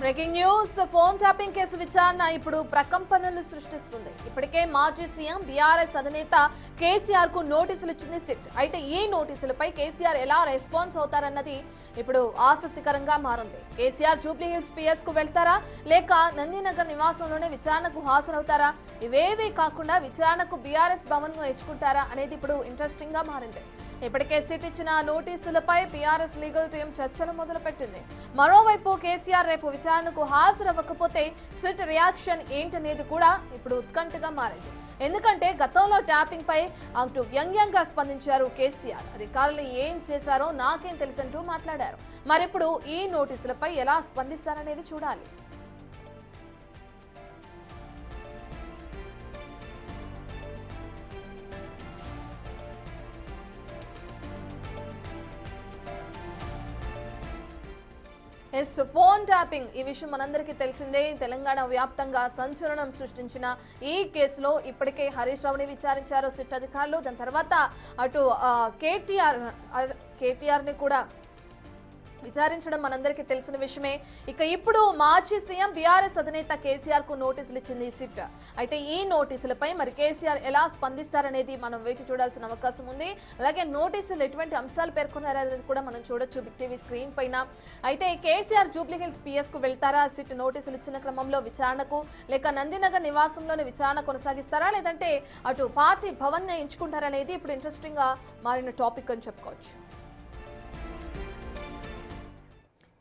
Breaking news phone tapping case విచారణ ఇప్పుడు ప్రకంపనలు సృష్టిస్తుంది. ఇప్పటికే మాజీ సీఎం బీఆర్ఎస్ అధినేత కేసీఆర్ కు నోటీసులు ఇచ్చింది సిట్. అయితే ఈ నోటీసులపై కేసీఆర్ ఎలా రెస్పాన్స్ అవుతారన్నది ఇప్పుడు ఆసక్తికరంగా మారింది. కేసీఆర్ జూబ్లీహిల్స్ పిఎస్ కు వెళ్తారా లేక నందినగర్ నివాసంలోనే విచారణకు హాజరవుతారా? ఇవేవీ కాకుండా విచారణకు బీఆర్ఎస్ భవన్ ను ఎంచుకుంటారా అనేది ఇప్పుడు ఇంట్రెస్టింగ్ గా మారింది. ఇప్పటికే సిట్ ఇచ్చిన నోటీసులపై బీఆర్ఎస్ లీగల్ టీం చర్చలు మొదలుపెట్టింది. మరోవైపు కేసీఆర్ రేపు విచారణకు హాజరవ్వకపోతే సిట్ రియాక్షన్ ఏంటనేది కూడా ఇప్పుడు ఉత్కంఠగా మారింది. ఎందుకంటే గతంలో ట్యాపింగ్ పై అటు వ్యంగ్యంగా స్పందించారు కేసీఆర్. అధికారులు ఏం చేశారో నాకేం తెలుసంటూ మాట్లాడారు. మరిప్పుడు ఈ నోటీసులపై ఎలా స్పందిస్తారనేది చూడాలి. ఫోన్ ట్యాపింగ్ ఈ విషయం మనందరికీ తెలిసిందే. తెలంగాణ వ్యాప్తంగా సంచలనం సృష్టించిన ఈ కేసులో ఇప్పటికే హరీష్ రావుని విచారించారు సిట్ అధికారులు. దాని తర్వాత అటు కేటీఆర్ ని కూడా విచారించడం మనందరికీ తెలిసిన విషయమే. ఇక ఇప్పుడు మాజీ సీఎం బీఆర్ఎస్ అధినేత కేసీఆర్ కు నోటీసులు ఇచ్చింది సిట్. అయితే ఈ నోటీసులపై మరి కేసీఆర్ ఎలా స్పందిస్తారనేది మనం వేచి చూడాల్సిన అవకాశం ఉంది. అలాగే నోటీసులు ఎటువంటి అంశాలు పేర్కొన్నారనేది కూడా మనం చూడొచ్చు బిగ్ టీవీ స్క్రీన్ పైన. అయితే కేసీఆర్ జూబ్లీహిల్స్ పిఎస్ కు వెళ్తారా? సిట్ నోటీసులు ఇచ్చిన క్రమంలో విచారణకు లేక నందినగర్ నివాసంలోనే విచారణ కొనసాగిస్తారా లేదంటే అటు పార్టీ భవన్ ని ఎంచుకుంటారనేది ఇప్పుడు ఇంట్రెస్టింగ్ గా మారిన టాపిక్ అని చెప్పుకోవచ్చు.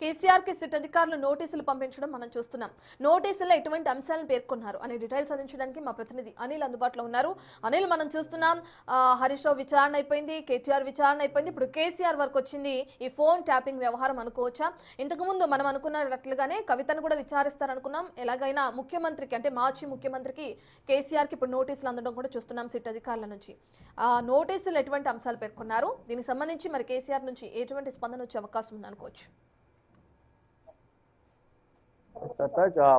కేసీఆర్ కి సిట్ అధికారులు నోటీసులు పంపించడం మనం చూస్తున్నాం. నోటీసుల్లో ఎటువంటి అంశాలను పేర్కొన్నారు అనే డీటెయిల్స్ అందించడానికి మా ప్రతినిధి అనిల్ అందుబాటులో ఉన్నారు. అనిల్, మనం చూస్తున్నాం హరీష్ రావు విచారణ అయిపోయింది, కేటీఆర్ విచారణ అయిపోయింది, ఇప్పుడు కేసీఆర్ వరకు వచ్చింది ఈ ఫోన్ ట్యాపింగ్ వ్యవహారం అనుకోవచ్చా? ఇంతకుముందు మనం అనుకున్నట్లుగానే కవితను కూడా విచారిస్తారనుకున్నాం. ఎలాగైనా ముఖ్యమంత్రికి అంటే మాజీ ముఖ్యమంత్రికి కేసీఆర్కి ఇప్పుడు నోటీసులు అందడం కూడా చూస్తున్నాం సిట్ అధికారుల నుంచి. ఆ నోటీసులు ఎటువంటి అంశాలు పేర్కొన్నారు, దీనికి సంబంధించి మరి కేసీఆర్ నుంచి ఎటువంటి స్పందన వచ్చే అవకాశం ఉంది అనుకోవచ్చు?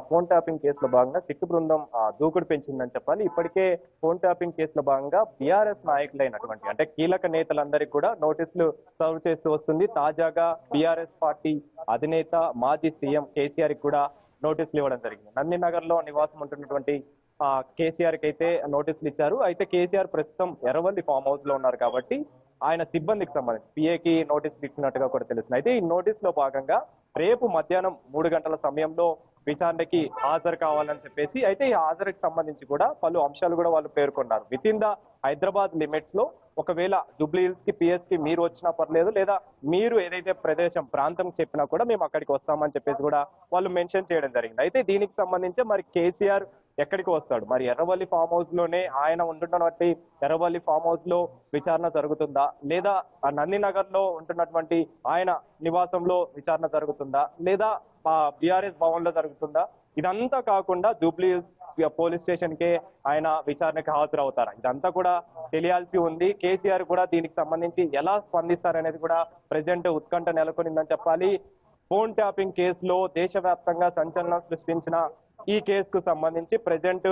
ఫోన్ ట్యాపింగ్ కేసులో భాగంగా సిట్టు బృందం దూకుడు పెంచిందని చెప్పాలి. ఇప్పటికే ఫోన్ ట్యాపింగ్ కేసులో భాగంగా బీఆర్ఎస్ నాయకులైనటువంటి అంటే కీలక నేతలందరికీ కూడా నోటీసులు సర్వ్ చేస్తూ వస్తుంది. తాజాగా బీఆర్ఎస్ పార్టీ అధినేత మాజీ సీఎం కేసీఆర్ కి కూడా నోటీసులు ఇవ్వడం జరిగింది. నందినగర్ లో నివాసం ఉంటున్నటువంటి కేసీఆర్ కి అయితే నోటీసులు ఇచ్చారు. అయితే కేసీఆర్ ప్రస్తుతం ఎర్రవల్లి ఫామ్ హౌస్ లో ఉన్నారు కాబట్టి ఆయన సిబ్బందికి సంబంధించి పిఏకి నోటీసులు ఇచ్చినట్టుగా కూడా తెలుస్తుంది. అయితే ఈ నోటీసులో భాగంగా రేపు మధ్యాహ్నం 3 గంటల సమయంలో విచారణకి హాజరు కావాలని చెప్పేసి అయితే ఈ హాజరుకి సంబంధించి కూడా పలు అంశాలు కూడా వాళ్ళు పేర్కొన్నారు. With in the Hyderabad limits లో ఒకవేళ జూబ్లీహిల్స్ కి పిఎస్ కి మీరు వచ్చినా పర్లేదు, లేదా మీరు ఏదైతే ప్రాంతం చెప్పినా కూడా మేము అక్కడికి వస్తామని చెప్పేసి కూడా వాళ్ళు మెన్షన్ చేయడం జరిగింది. అయితే దీనికి సంబంధించి మరి కేసీఆర్ ఎక్కడికి వస్తాడు? మరి ఎర్రవల్లి ఫామ్ హౌస్ లోనే ఆయన ఉంటున్నటువంటి ఎర్రవల్లి ఫామ్ హౌస్ లో విచారణ జరుగుతుందా, లేదా నందినగర్ లో ఉంటున్నటువంటి ఆయన నివాసంలో విచారణ జరుగుతుందా, లేదా బీఆర్ఎస్ భవన్ లో జరుగుతుందా? ఇదంతా కాకుండా జూబ్లీహిల్స్ పోలీస్ స్టేషన్ కే ఆయన విచారణకి హాజరవుతారా? ఇదంతా కూడా తెలియాల్సి ఉంది. కేసీఆర్ కూడా దీనికి సంబంధించి ఎలా స్పందిస్తారనేది కూడా ప్రెసెంట్ ఉత్కంఠ నెలకొనిందని చెప్పాలి. ఫోన్ ట్యాపింగ్ కేసులో దేశవ్యాప్తంగా సంచలనం సృష్టించిన ఈ కేసుకు సంబంధించి ప్రెసెంట్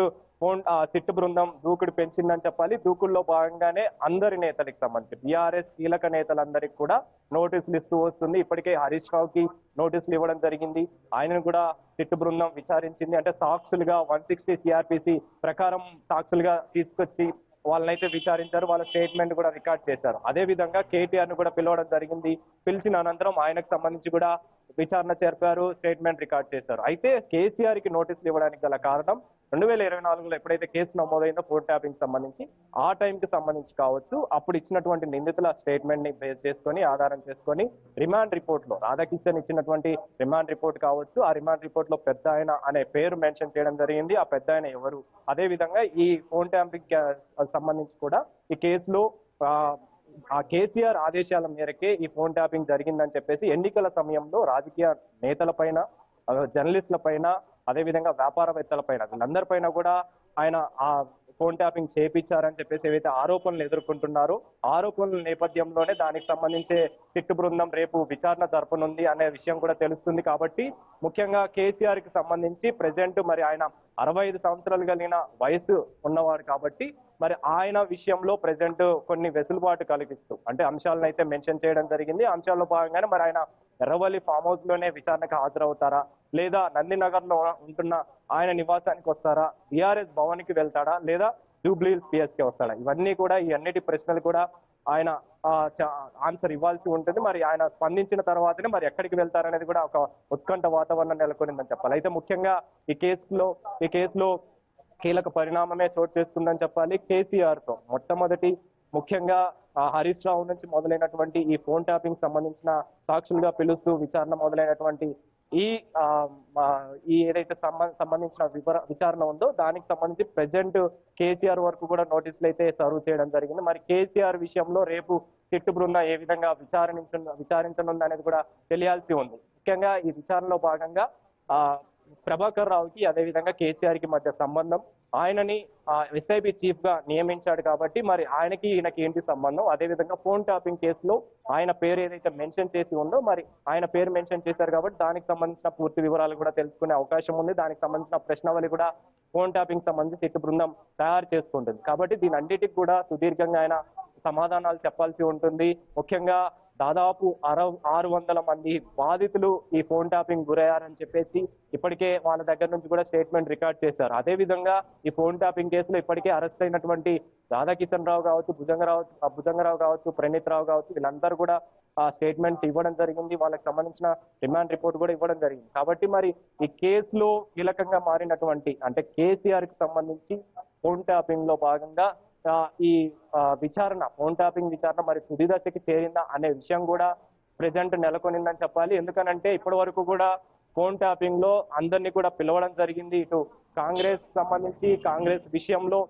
సిట్టు బృందం దూకుడు పెంచిందని చెప్పాలి. దూకుల్లో భాగంగానే అందరి నేతలకు సంబంధించి బీఆర్ఎస్ కీలక నేతలందరికీ కూడా నోటీసులు ఇస్తూ వస్తుంది. ఇప్పటికే హరీష్ రావుకి నోటీసులు ఇవ్వడం జరిగింది. ఆయనను కూడా సిట్టు బృందం విచారించింది. అంటే సాక్షులుగా 160 సిఆర్పిసి ప్రకారం సాక్షులుగా తీసుకొచ్చి వాళ్ళనైతే విచారించారు. వాళ్ళ స్టేట్మెంట్ కూడా రికార్డ్ చేశారు. అదే విధంగా కేటీఆర్ ను కూడా పిలవడం జరిగింది. పిలిచిన అనంతరం ఆయనకు సంబంధించి కూడా విచారణ జరిపారు, స్టేట్మెంట్ రికార్డ్ చేశారు. అయితే కేసీఆర్ కి నోటీసులు ఇవ్వడానికి గల కారణం 2024లో ఎప్పుడైతే కేసు నమోదైందో ఫోన్ ట్యాపింగ్ సంబంధించి ఆ టైంకి సంబంధించి కావచ్చు, అప్పుడు ఇచ్చినటువంటి నిందితుల స్టేట్మెంట్ ని బేస్ చేసుకొని ఆధారం చేసుకొని రిమాండ్ రిపోర్ట్ లో రాధాకిషన్ ఇచ్చినటువంటి రిమాండ్ రిపోర్ట్ కావచ్చు, ఆ రిమాండ్ రిపోర్ట్ లో పెద్ద ఆయన అనే పేరు మెన్షన్ చేయడం జరిగింది. ఆ పెద్ద ఆయన ఎవరు, అదే విధంగా ఈ ఫోన్ ట్యాపింగ్ సంబంధించి కూడా ఈ కేసులో ఆ కేసీఆర్ ఆదేశాల మేరకే ఈ ఫోన్ ట్యాపింగ్ జరిగిందని చెప్పేసి ఎన్నికల సమయంలో రాజకీయ నేతల పైన, జర్నలిస్టుల పైన, అదేవిధంగా వ్యాపారవేత్తల పైన, వీళ్ళందరిపైన కూడా ఆయన ఆ ఫోన్ ట్యాపింగ్ చేయించారని చెప్పేసి ఏవైతే ఆరోపణలు ఎదుర్కొంటున్నారో ఆరోపణల నేపథ్యంలోనే దానికి సంబంధించే సిట్టు బృందం రేపు విచారణ జరపనుంది అనే విషయం కూడా తెలుస్తుంది. కాబట్టి ముఖ్యంగా కేసీఆర్ కి సంబంధించి ప్రెసెంట్ మరి ఆయన 65 సంవత్సరాలు కలిగిన వయసు ఉన్నవాడు కాబట్టి మరి ఆయన విషయంలో ప్రజెంట్ కొన్ని వెసులుబాటు కలిగిస్తూ అంటే అంశాలను అయితే మెన్షన్ చేయడం జరిగింది. అంశాల్లో భాగంగానే మరి ఆయన ఎర్రవల్లి ఫామ్ హౌస్ లోనే విచారణకు హాజరవుతారా, లేదా నందినగర్ లో ఉంటున్న ఆయన నివాసానికి వస్తారా, బీఆర్ఎస్ భవన్ కి వెళ్తాడా, లేదా జూబ్లీహిల్స్ పిఎస్ కి వస్తాడా? ఇవన్నీ కూడా ఈ అన్నిటి ప్రశ్నలు కూడా ఆయన ఆన్సర్ ఇవ్వాల్సి ఉంటుంది. మరి ఆయన స్పందించిన తర్వాతనే మరి ఎక్కడికి వెళ్తారనేది కూడా ఒక ఉత్కంఠ వాతావరణం నెలకొనిందని చెప్పాలి. అయితే ముఖ్యంగా ఈ కేసులో కీలక పరిణామమే చోటు చేసుకుందని చెప్పాలి. కేసీఆర్ తో మొట్టమొదటి ముఖ్యంగా హరీష్ రావు నుంచి మొదలైనటువంటి ఈ ఫోన్ ట్యాపింగ్ సంబంధించిన సాక్షులుగా పిలుస్తూ విచారణ మొదలైనటువంటి ఈ ఏదైతే సంబంధించిన విచారణ ఉందో దానికి సంబంధించి ప్రెసెంట్ కేసీఆర్ వరకు కూడా నోటీసులు అయితే సర్వ్ చేయడం జరిగింది. మరి కేసీఆర్ విషయంలో రేపు సిట్టు బృందం ఏ విధంగా విచారించనుంది అనేది కూడా తెలియాల్సి ఉంది. ముఖ్యంగా ఈ విచారణలో భాగంగా ప్రభాకర్ రావుకి అదేవిధంగా కేసీఆర్ కి మధ్య సంబంధం, ఆయనని ఎస్ఐబి చీఫ్ గా నియమించాడు కాబట్టి మరి ఆయనకి ఈయనకి ఏంటి సంబంధం, అదేవిధంగా ఫోన్ ట్యాపింగ్ కేసులో ఆయన పేరు ఏదైతే మెన్షన్ చేసి ఉందో మరి ఆయన పేరు మెన్షన్ చేశారు కాబట్టి దానికి సంబంధించిన పూర్తి వివరాలు కూడా తెలుసుకునే అవకాశం ఉంది. దానికి సంబంధించిన ప్రశ్నావళి కూడా ఫోన్ ట్యాపింగ్ సంబంధించి సిట్టు బృందం తయారు చేసుకుంటుంది. కాబట్టి దీని అన్నిటికి కూడా సుదీర్ఘంగా ఆయన సమాధానాలు చెప్పాల్సి ఉంటుంది. ముఖ్యంగా దాదాపు 600 మంది బాధితులు ఈ ఫోన్ ట్యాపింగ్ గురయ్యారని చెప్పేసి ఇప్పటికే వాళ్ళ దగ్గర నుంచి కూడా స్టేట్మెంట్ రికార్డ్ చేశారు. అదేవిధంగా ఈ ఫోన్ ట్యాపింగ్ కేసులో ఇప్పటికే అరెస్ట్ అయినటువంటి రాధాకిషన్ రావు కావచ్చు, భుజంగరావు కావచ్చు, ప్రణీత్ రావు కావచ్చు, వీళ్ళందరూ కూడా స్టేట్మెంట్ ఇవ్వడం జరిగింది. వాళ్ళకి సంబంధించిన రిమాండ్ రిపోర్ట్ కూడా ఇవ్వడం జరిగింది. కాబట్టి మరి ఈ కేసులో కీలకంగా మారినటువంటి అంటే కేసీఆర్ కి సంబంధించి ఫోన్ ట్యాపింగ్ లో భాగంగా ఈ ఫోన్ ట్యాపింగ్ విచారణ మరి తుది దశకి చేరిందా అనే విషయం కూడా ప్రెజెంట్ నెలకొనిందని చెప్పాలి. ఎందుకనంటే ఇప్పటి వరకు కూడా ఫోన్ ట్యాపింగ్ లో అందరినీ కూడా పిలవడం జరిగింది. ఇటు కాంగ్రెస్ విషయంలో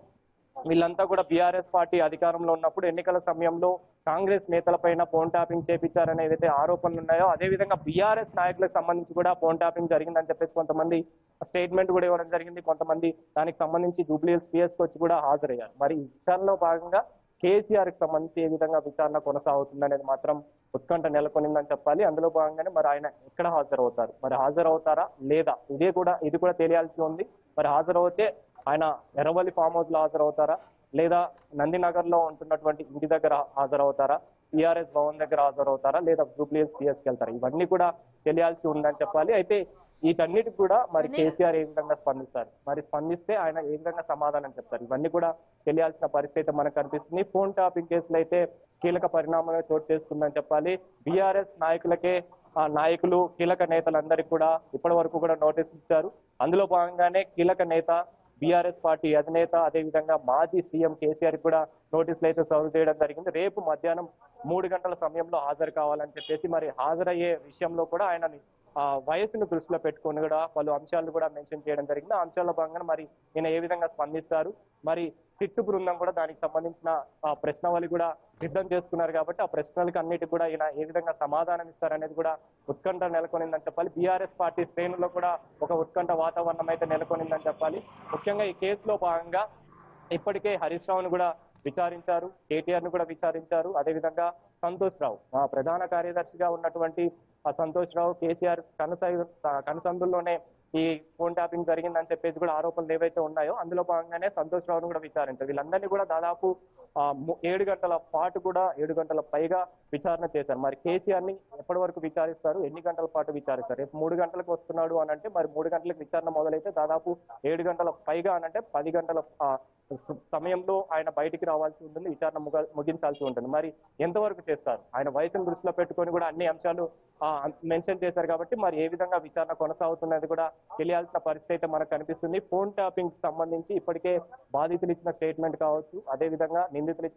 వీళ్ళంతా కూడా బీఆర్ఎస్ పార్టీ అధికారంలో ఉన్నప్పుడు ఎన్నికల సమయంలో కాంగ్రెస్ నేతలపైన ఫోన్ ట్యాపింగ్ చేపించారనే ఏదైతే ఆరోపణలు ఉన్నాయో అదేవిధంగా బీఆర్ఎస్ నాయకులకు సంబంధించి కూడా ఫోన్ ట్యాపింగ్ జరిగిందని చెప్పేసి కొంతమంది స్టేట్మెంట్ కూడా ఇవ్వడం జరిగింది. కొంతమంది దానికి సంబంధించి జూబ్లీహిల్స్ పిఎస్కి వచ్చి కూడా హాజరయ్యారు. మరి ఈ విచారణలో భాగంగా కేసీఆర్ కి సంబంధించి ఏ విధంగా విచారణ కొనసాగుతుంది అనేది మాత్రం ఉత్కంఠ నెలకొనిందని చెప్పాలి. అందులో భాగంగానే మరి ఆయన ఎక్కడ హాజరవుతారు, మరి హాజరవుతారా లేదా ఇది కూడా తెలియాల్సి ఉంది. మరి హాజరవుతే ఆయన ఎర్రవల్లి ఫామ్ హౌస్ లో హాజరవుతారా, లేదా నందినగర్ లో ఉంటున్నటువంటి ఇంటి దగ్గర హాజరవుతారా, టీఆర్ఎస్ భవన్ దగ్గర హాజరవుతారా, లేదా జూబ్లీహిల్స్ పిఎస్కి వెళ్తారా, ఇవన్నీ కూడా తెలియాల్సి ఉందని చెప్పాలి. అయితే వీటన్నిటికి కూడా మరి కేసీఆర్ ఏ విధంగా స్పందిస్తారు, మరి స్పందిస్తే ఆయన ఏ విధంగా సమాధానం చెప్తారు, ఇవన్నీ కూడా తెలియాల్సిన పరిస్థితి మనకు కనిపిస్తుంది. ఫోన్ ట్యాపింగ్ కేసులో అయితే కీలక పరిణామాలు చోటు చేసుకుందని చెప్పాలి. బీఆర్ఎస్ నాయకులు కీలక నేతలందరికీ కూడా ఇప్పటి వరకు కూడా నోటీసులు ఇచ్చారు. అందులో భాగంగానే కీలక నేత బీఆర్ఎస్ పార్టీ అధినేత అదేవిధంగా మాజీ సీఎం కేసీఆర్ కూడా నోటీసులు అయితే సర్వ్ చేయడం జరిగింది. రేపు మధ్యాహ్నం 3 గంటల సమయంలో హాజరు కావాలని చెప్పేసి మరి హాజరయ్యే విషయంలో కూడా ఆయన వయసును దృష్టిలో పెట్టుకుని కూడా పలు అంశాలను కూడా మెన్షన్ చేయడం జరిగింది. ఆ అంశాల్లో భాగంగా మరి ఈయన ఏ విధంగా స్పందిస్తారు, మరి సిట్టు బృందం కూడా దానికి సంబంధించిన ప్రశ్నావళి కూడా సిద్ధం చేసుకున్నారు కాబట్టి ఆ ప్రశ్నలకు అన్నిటికీ కూడా ఈయన ఏ విధంగా సమాధానం ఇస్తారనేది కూడా ఉత్కంఠ నెలకొనిందని చెప్పాలి. బీఆర్ఎస్ పార్టీ శ్రేణుల్లో కూడా ఒక ఉత్కంఠ వాతావరణం అయితే నెలకొనిందని చెప్పాలి. ముఖ్యంగా ఈ కేసులో భాగంగా ఇప్పటికే హరీష్ రావును కూడా విచారించారు, కేటీఆర్ ను కూడా విచారించారు. అదేవిధంగా సంతోష్ రావు ప్రధాన కార్యదర్శిగా ఉన్నటువంటి సంతోష్ రావు కేసీఆర్ కనుసందుల్లోనే ఈ ఫోన్ ట్యాపింగ్ జరిగిందని చెప్పేసి కూడా ఆరోపణలు ఏవైతే ఉన్నాయో అందులో భాగంగానే సంతోష్ రావును కూడా విచారించారు. వీళ్ళందరినీ కూడా దాదాపు 7 గంటల పాటు కూడా 7 గంటల పైగా విచారణ చేశారు. మరి కేసీఆర్ ని ఎప్పటి వరకు విచారిస్తారు, ఎన్ని గంటల పాటు విచారిస్తారు? రేపు 3 గంటలకు వస్తున్నాడు అని అంటే మరి 3 గంటలకు విచారణ మొదలైతే దాదాపు 7 గంటల పైగా అనంటే 10 గంటల సమయంలో ఆయన బయటికి రావాల్సి ఉంటుంది, విచారణ ముగించాల్సి ఉంటుంది. మరి ఎంతవరకు చేస్తారు? ఆయన వయసును దృష్టిలో పెట్టుకొని కూడా అన్ని అంశాలు మెన్షన్ చేశారు కాబట్టి మరి ఏ విధంగా విచారణ కొనసాగుతున్నది కూడా తెలియాల్సిన పరిస్థితి అయితే మనకు కనిపిస్తుంది. ఫోన్ ట్యాపింగ్ సంబంధించి ఇప్పటికే బాధితులు ఇచ్చిన స్టేట్మెంట్ కావచ్చు, అదేవిధంగా నిందితులు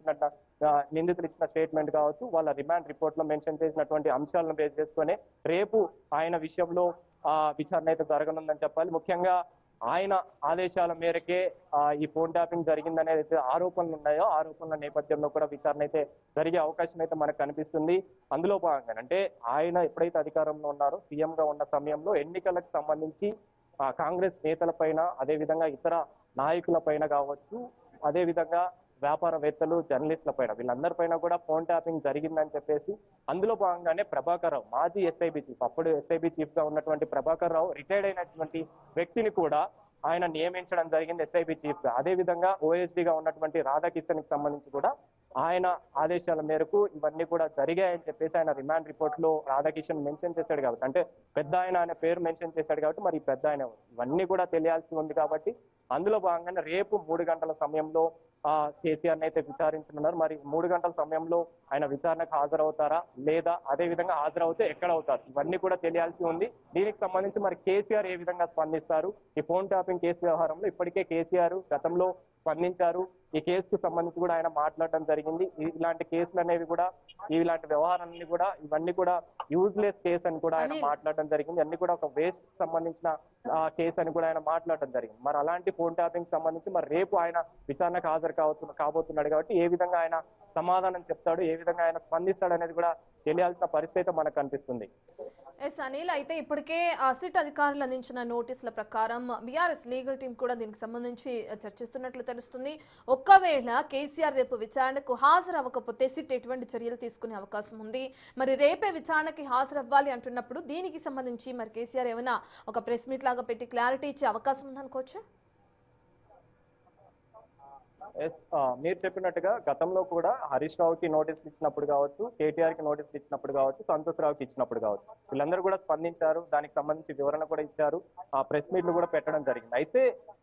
ఇచ్చిన స్టేట్మెంట్ కావచ్చు, వాళ్ళ రిమాండ్ రిపోర్ట్ లో మెన్షన్ చేసినటువంటి అంశాలను బేస్ చేసుకొని రేపు ఆయన విషయంలో విచారణ అయితే జరగనుందని చెప్పాలి. ముఖ్యంగా ఆయన ఆదేశాల మేరకే ఈ ఫోన్ ట్యాపింగ్ జరిగిందనే ఆరోపణలు ఉన్నాయో ఆరోపణల నేపథ్యంలో కూడా విచారణ అయితే జరిగే అవకాశం అయితే మనకు కనిపిస్తుంది. అందులో భాగంగా అంటే ఆయన ఎప్పుడైతే అధికారంలో ఉన్నారో సీఎం గా ఉన్న సమయంలో ఎన్నికలకు సంబంధించి కాంగ్రెస్ నేతలపైన అదేవిధంగా ఇతర నాయకుల పైన కావచ్చు, అదేవిధంగా వ్యాపారవేత్తలు జర్నలిస్టుల పైన వీళ్ళందరిపైన కూడా ఫోన్ ట్యాపింగ్ జరిగిందని చెప్పేసి అందులో భాగంగానే ప్రభాకర్ రావు మాజీ ఎస్ఐబి చీఫ్, అప్పుడు ఎస్ఐబి చీఫ్ గా ఉన్నటువంటి ప్రభాకర్ రావు రిటైర్డ్ అయినటువంటి వ్యక్తిని కూడా ఆయన నియమించడం జరిగింది ఎస్ఐబి చీఫ్ గా. అదే విధంగా ఓఎస్డీ గా ఉన్నటువంటి రాధాకిషన్ కి సంబంధించి కూడా ఆయన ఆదేశాల మేరకు ఇవన్నీ కూడా జరిగాయని చెప్పేసి ఆయన రిమాండ్ రిపోర్ట్ లో రాధాకిషన్ మెన్షన్ చేశాడు కాబట్టి, అంటే పెద్ద ఆయన పేరు మెన్షన్ చేశాడు కాబట్టి మరి పెద్ద ఆయన ఇవన్నీ కూడా తెలియాల్సి ఉంది కాబట్టి అందులో భాగంగానే రేపు 3 గంటల సమయంలో కేసీఆర్ అయితే విచారించనున్నారు. మరి 3 గంటల సమయంలో ఆయన విచారణకు హాజరవుతారా లేదా అదే విధంగా హాజరవుతే ఎక్కడ అవుతారు ఇవన్నీ కూడా తెలియాల్సి ఉంది. దీనికి సంబంధించి మరి కేసీఆర్ ఏ విధంగా స్పందిస్తారు? ఈ ఫోన్ ట్యాపింగ్ కేసు వ్యవహారంలో ఇప్పటికే కేసీఆర్ గతంలో స్పందించారు. ఈ కేసుకు సంబంధించి కూడా ఆయన మాట్లాడడం జరిగింది. ఇలాంటి కేసులు అనేవి కూడా ఇలాంటి వ్యవహారాలన్నీ కూడా ఇవన్నీ కూడా యూజ్లెస్ కేసు అని కూడా ఆయన మాట్లాడడం జరిగింది. అన్ని కూడా ఒక వేస్ట్ సంబంధించిన కేసు అని కూడా ఆయన మాట్లాడడం జరిగింది. మరి అలాంటి ఫోన్ ట్యాపింగ్ సంబంధించి మరి రేపు ఆయన విచారణకు హాజరు కాబోతున్నాడు కాబట్టి ఏ విధంగా ఆయన సమాధానం చెప్తాడు, ఏ విధంగా ఆయన స్పందిస్తాడు అనేది కూడా తెలియాల్సిన పరిస్థితి మనకు కనిపిస్తుంది. ఎస్ అనిల్, అయితే ఇప్పటికే సిట్ అధికారులు అందించిన నోటీసుల ప్రకారం బీఆర్ఎస్ లీగల్ టీం కూడా దీనికి సంబంధించి చర్చిస్తున్నట్లు తెలుస్తుంది. ఒక్కవేళ కేసీఆర్ రేపు విచారణకు హాజరవ్వకపోతే సిట్ ఎటువంటి చర్యలు తీసుకునే అవకాశం ఉంది? మరి రేపే విచారణకి హాజరవ్వాలి అంటున్నప్పుడు దీనికి సంబంధించి మరి కేసీఆర్ ఏమైనా ఒక ప్రెస్ మీట్ లాగా పెట్టి క్లారిటీ ఇచ్చే అవకాశం ఉందనుకోవచ్చు? మీరు చెప్పినట్టుగా గతంలో కూడా హరీష్ రావుకి నోటీసులు ఇచ్చినప్పుడు కావచ్చు, కేటీఆర్ కి నోటీసులు ఇచ్చినప్పుడు కావచ్చు, సంతోష్ రావుకి ఇచ్చినప్పుడు కావచ్చు, వీళ్ళందరూ కూడా స్పందించారు. దానికి సంబంధించి వివరణ కూడా ఇచ్చారు. ప్రెస్ మీట్లు కూడా పెట్టడం జరిగింది. అయితే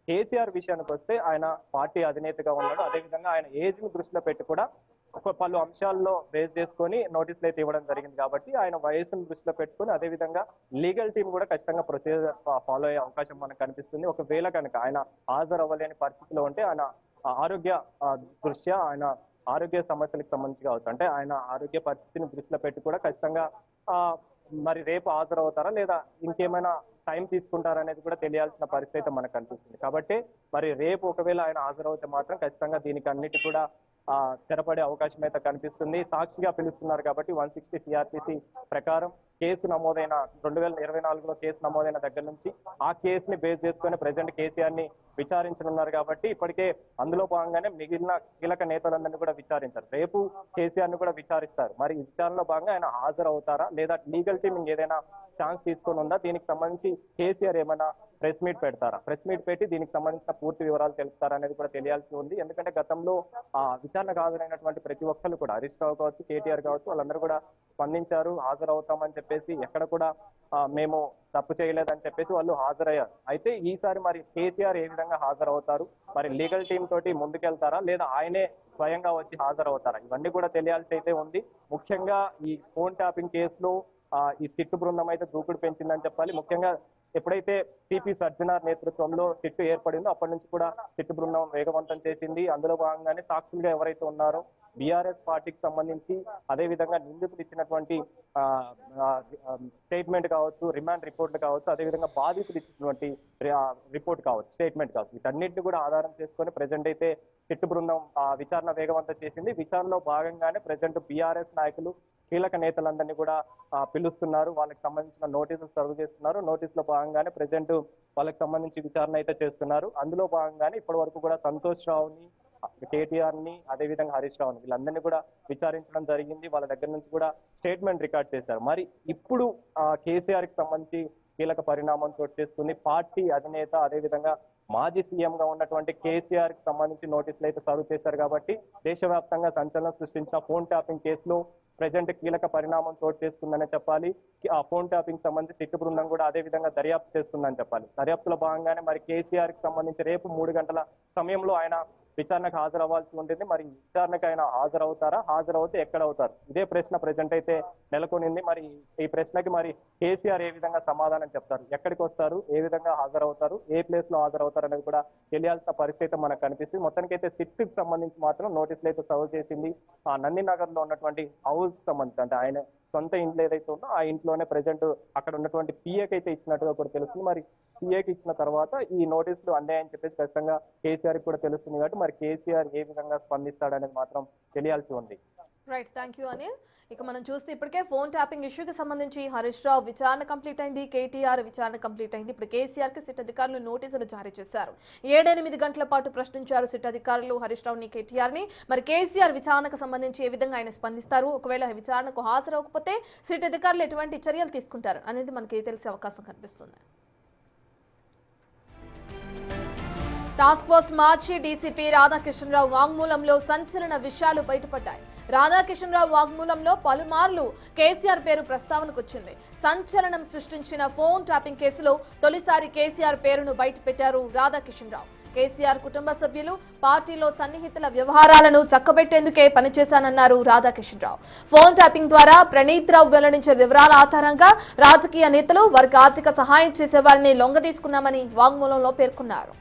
కేసీఆర్ విషయానికి వస్తే ఆయన పార్టీ అధినేతగా ఉన్నాడు. అదేవిధంగా ఆయన ఏజ్ ని దృష్టిలో పెట్టి కూడా పలు అంశాల్లో బేస్ చేసుకొని నోటీసులు అయితే ఇవ్వడం జరిగింది కాబట్టి ఆయన వయసును దృష్టిలో పెట్టుకుని అదేవిధంగా లీగల్ టీం కూడా ఖచ్చితంగా ప్రొసీజర్ ఫాలో అయ్యే అవకాశం మనకు కనిపిస్తుంది. ఒకవేళ కనుక ఆయన హాజరు అవ్వలేని పరిస్థితిలో ఉంటే ఆయన ఆరోగ్య దృష్ట్యా ఆయన ఆరోగ్య సమస్యలకు సంబంధించి కావచ్చు, అంటే ఆయన ఆరోగ్య పరిస్థితిని దృష్టిలో పెట్టి కూడా ఖచ్చితంగా మరి రేపు హాజరవుతారా లేదా ఇంకేమైనా టైం తీసుకుంటారా అనేది కూడా తెలియాల్సిన పరిస్థితి మనకు కనిపిస్తుంది. కాబట్టి మరి రేపు ఒకవేళ ఆయన హాజరవుతే మాత్రం ఖచ్చితంగా దీనికి అన్నిటి కూడా స్థిరపడే అవకాశం అయితే కనిపిస్తుంది. సాక్షిగా పిలుస్తున్నారు కాబట్టి 160 సిఆర్పిసి ప్రకారం కేసు నమోదైన 2024లో కేసు నమోదైన దగ్గర నుంచి ఆ కేసుని బేస్ చేసుకుని ప్రజెంట్ కేసీఆర్ ని విచారించనున్నారు కాబట్టి ఇప్పటికే అందులో భాగంగానే మిగిలిన కీలక నేతలందరినీ కూడా విచారించారు. రేపు కేసీఆర్ ని కూడా విచారిస్తారు. మరి ఈ విచారణలో భాగంగా ఆయన హాజరవుతారా లేదా లీగల్ టీం ఏదైనా ఛాన్స్ తీసుకొని ఉందా? దీనికి సంబంధించి కేసీఆర్ ఏమైనా ప్రెస్ మీట్ పెడతారా? ప్రెస్ మీట్ పెట్టి దీనికి సంబంధించిన పూర్తి వివరాలు తెలుపుతారా అనేది కూడా తెలియాల్సి ఉంది. ఎందుకంటే గతంలో విచారణకు హాజరైనటువంటి ప్రతి ఒక్కరు కూడా హరీష్ రావు కావచ్చు, కేటీఆర్ కావచ్చు, వాళ్ళందరూ కూడా స్పందించారు. హాజరవుతామని చెప్పేసి ఎక్కడ కూడా మేము తప్పు చేయలేదని చెప్పేసి వాళ్ళు హాజరయ్యారు. అయితే ఈసారి మరి కేసీఆర్ ఏ విధంగా హాజరవుతారు? మరి లీగల్ టీం తోటి ముందుకెళ్తారా లేదా ఆయనే స్వయంగా వచ్చి హాజరవుతారా? ఇవన్నీ కూడా తెలియాల్సి అయితే ఉంది. ముఖ్యంగా ఈ ఫోన్ ట్యాపింగ్ కేసులో ఈ సిట్టు బృందం అయితే దూకుడు పెంచిందని చెప్పాలి. ముఖ్యంగా ఎప్పుడైతే సిపి సజ్జనార్ నేతృత్వంలో సిట్టు ఏర్పడిందో అప్పటి నుంచి కూడా సిట్టు బృందం వేగవంతం చేసింది. అందులో భాగంగానే సాక్షులుగా ఎవరైతే ఉన్నారో బీఆర్ఎస్ పార్టీకి సంబంధించి అదేవిధంగా నిందితులు ఇచ్చినటువంటి స్టేట్మెంట్ కావచ్చు, రిమాండ్ రిపోర్ట్లు కావచ్చు, అదేవిధంగా బాధితులు ఇచ్చినటువంటి రిపోర్ట్ కావచ్చు, స్టేట్మెంట్ కావచ్చు, వీటన్నిటిని కూడా ఆధారం చేసుకొని ప్రజెంట్ అయితే సిట్టు బృందం విచారణ వేగవంతం చేసింది. విచారణలో భాగంగానే ప్రజెంట్ బీఆర్ఎస్ నాయకులు కీలక నేతలందరినీ కూడా పిలుస్తున్నారు. వాళ్ళకి సంబంధించిన నోటీసులు సర్వ్ చేస్తున్నారు. నోటీసులో భాగంగానే ప్రజెంట్ వాళ్ళకి సంబంధించి విచారణ అయితే చేస్తున్నారు. అందులో భాగంగానే ఇప్పటి వరకు కూడా సంతోష్ రావుని, కేటీఆర్ ని, అదేవిధంగా హరీష్ రావుని వీళ్ళందరినీ కూడా విచారించడం జరిగింది. వాళ్ళ దగ్గర నుంచి కూడా స్టేట్మెంట్ రికార్డ్ చేశారు. మరి ఇప్పుడు కేసీఆర్ కి సంబంధించి కీలక పరిణామం చోటు చేసుకుంది. పార్టీ అధినేత అదేవిధంగా మాజీ సీఎం గా ఉన్నటువంటి కేసీఆర్ కి సంబంధించి నోటీసులు అయితే సర్వ్ చేశారు కాబట్టి దేశవ్యాప్తంగా సంచలనం సృష్టించిన ఫోన్ ట్యాపింగ్ కేసులో ప్రజెంట్ కీలక పరిణామం చోటు చేసుకుందనే చెప్పాలి. ఆ ఫోన్ ట్యాపింగ్ సంబంధించి సిట్టు బృందం కూడా అదే విధంగా దర్యాప్తు చేస్తుందని చెప్పాలి. దర్యాప్తులో భాగంగానే మరి కేసీఆర్ కి సంబంధించి రేపు 3 గంటల సమయంలో ఆయన విచారణకు హాజరవ్వాల్సి ఉంటుంది. మరి విచారణకు ఆయన హాజరవుతారా? హాజరవుతే ఎక్కడ అవుతారు? ఇదే ప్రశ్న ప్రజెంట్ అయితే నెలకొనింది. మరి ఈ ప్రశ్నకి మరి కేసీఆర్ ఏ విధంగా సమాధానం చెప్తారు? ఎక్కడికి వస్తారు? ఏ విధంగా హాజరవుతారు? ఏ ప్లేస్ లో హాజరవుతారు అనేది కూడా తెలియాల్సిన పరిస్థితి మనకు కనిపిస్తుంది. మొత్తానికి అయితే సిట్కి సంబంధించి మాత్రం నోటీసులు అయితే సర్వ్ చేసింది. ఆ నందినగర్ లో ఉన్నటువంటి హౌస్ సంబంధించి, అంటే ఆయన సొంత ఇంట్లో ఏదైతే ఉందో ఆ ఇంట్లోనే ప్రజెంట్ అక్కడ ఉన్నటువంటి పిఏకి అయితే ఇచ్చినట్టుగా కూడా తెలుస్తుంది. మరి పిఏకి ఇచ్చిన తర్వాత ఈ నోటీసులు అన్నాయని చెప్పేసి ఖచ్చితంగా కేసీఆర్ కూడా తెలుస్తుంది కాబట్టి మరి కేసీఆర్ ఏ విధంగా స్పందిస్తాడనేది మాత్రం తెలియాల్సి ఉంది. Right, thank you Anil. ఇక మనం చూస్తే ఇప్పటికే ఫోన్ ట్యాపింగ్ ఇష్యూకి సంబంధించి హరీష్ రావు విచారణ కంప్లీట్ అయింది, కేటీఆర్ విచారణ కంప్లీట్ అయింది. ఇప్పుడు కేసీఆర్ కి సిట్ అధికారులు నోటీసులు జారీ చేశారు. 7-8 గంటల పాటు ప్రశ్నించారు సిట్ అధికారులు హరీష్ రావుని, కేటీఆర్ ని. మరి కేసీఆర్ విచారణకు సంబంధించి ఏ విధంగా ఆయన స్పందిస్తారు? ఒకవేళ విచారణకు హాజరవకపోతే సిట్ అధికారులు ఎటువంటి చర్యలు తీసుకుంటారు అనేది మనకి తెలిసే అవకాశం కనిపిస్తుంది. టాస్క్ ఫోర్స్ మాజీ డీసీపీ రాధాకిషన్రావు వాంగ్మూలంలో సంచలన విషయాలు బయటపడ్డాయి. రాధాకిషన్రావు వాంగ్మూలంలో పలుమార్లు కేసీఆర్ పేరు ప్రస్తావనకు వచ్చింది. సంచలనం సృష్టించిన ఫోన్ ట్యాపింగ్ కేసులో తొలిసారి కేసీఆర్ పేరును బయటపెట్టారు రాధాకిషన్రావు. కేసీఆర్ కుటుంబ సభ్యులు, పార్టీలో సన్నిహితుల వ్యవహారాలను చక్కబెట్టేందుకే పనిచేశానన్నారు రాధాకిషన్రావు. ఫోన్ ట్యాపింగ్ ద్వారా ప్రణీత్ రావు వెల్లడించే వివరాల ఆధారంగా రాజకీయ నేతలు వారికి ఆర్థిక సహాయం చేసేవారిని లొంగదీసుకున్నామని వాంగ్మూలంలో పేర్కొన్నారు.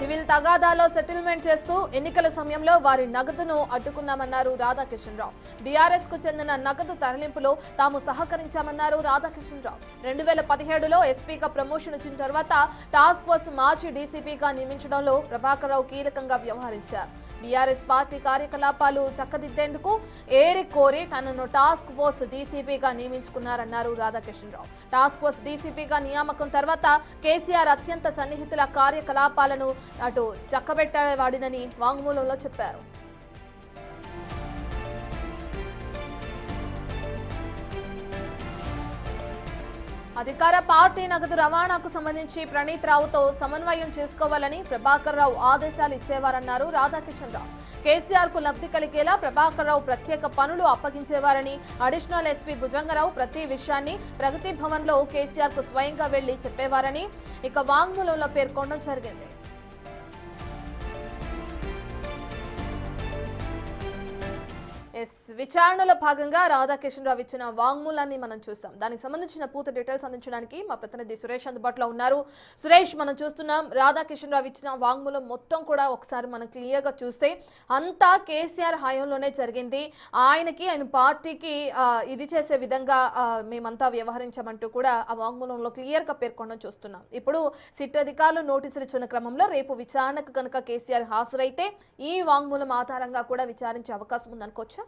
సివిల్ తగాదాలో సెటిల్మెంట్ చేస్తూ ఎన్నికల సమయంలో వారి నగదును అడ్డుకున్నామన్నారు రాధాకిషన్రావు. బీఆర్ఎస్ కు చెందిన నగదు తరలింపులో తాము సహకరించామన్నారు రాధాకిషన్రావు. 2017లో ఎస్పీగా ప్రమోషన్ వచ్చిన తర్వాత టాస్క్ ఫోర్స్ మాజీ డీసీపీగా నియమించడంలో ప్రభాకర్ రావు కీలకంగా వ్యవహరించారు. బీఆర్ఎస్ పార్టీ కార్యకలాపాలు చక్కదిద్దేందుకు ఏరి కోరి తనను task force డీసీపీగా నియమించుకున్నారన్నారు Radhakishan Rao. Task force డీసీపీగా నియామకం తర్వాత కేసీఆర్ అత్యంత సన్నిహితుల కార్యకలాపాలను అటు చక్కబెట్టేవాడినని వాంగ్మూలంలో చెప్పారు. అధికార పార్టీ నగదు రవాణాకు సంబంధించి ప్రణీత్ రావుతో సమన్వయం చేసుకోవాలని ప్రభాకర్ రావు ఆదేశాలు ఇచ్చేవారన్నారు రాధాకిషన్రావు. కేసీఆర్ కు లబ్ధి కలిగేలా ప్రభాకర్ రావు ప్రత్యేక పనులు అప్పగించేవారని, అడిషనల్ ఎస్పీ భుజంగరావు ప్రతి విషయాన్ని ప్రగతి భవన్ లో కేసీఆర్ కు స్వయంగా వెళ్లి చెప్పేవారని ఇక వాంగ్మూలంలో పేర్కొనడం జరిగింది. విచారణలో భాగంగా రాధాకిషన్రావు ఇచ్చిన వాంగ్మూలాన్ని మనం చూసాం. దానికి సంబంధించిన పూర్తి డీటెయిల్స్ అందించడానికి మా ప్రతినిధి సురేష్ అందుబాటులో ఉన్నారు. సురేష్, మనం చూస్తున్నాం రాధాకిషన్రావు ఇచ్చిన వాంగ్మూలం మొత్తం కూడా ఒకసారి మనం క్లియర్ గా చూస్తే అంతా కేసీఆర్ హయాంలోనే జరిగింది. ఆయన పార్టీకి ఇది చేసే విధంగా మేమంతా వ్యవహరించామంటూ కూడా ఆ వాంగ్మూలంలో క్లియర్ గా పేర్కొనడం చూస్తున్నాం. ఇప్పుడు సిట్ అధికారులు నోటీసులు ఇచ్చిన క్రమంలో రేపు విచారణకు కనుక కేసీఆర్ హాజరైతే ఈ వాంగ్మూలం ఆధారంగా కూడా విచారించే అవకాశం ఉందనుకోవచ్చా?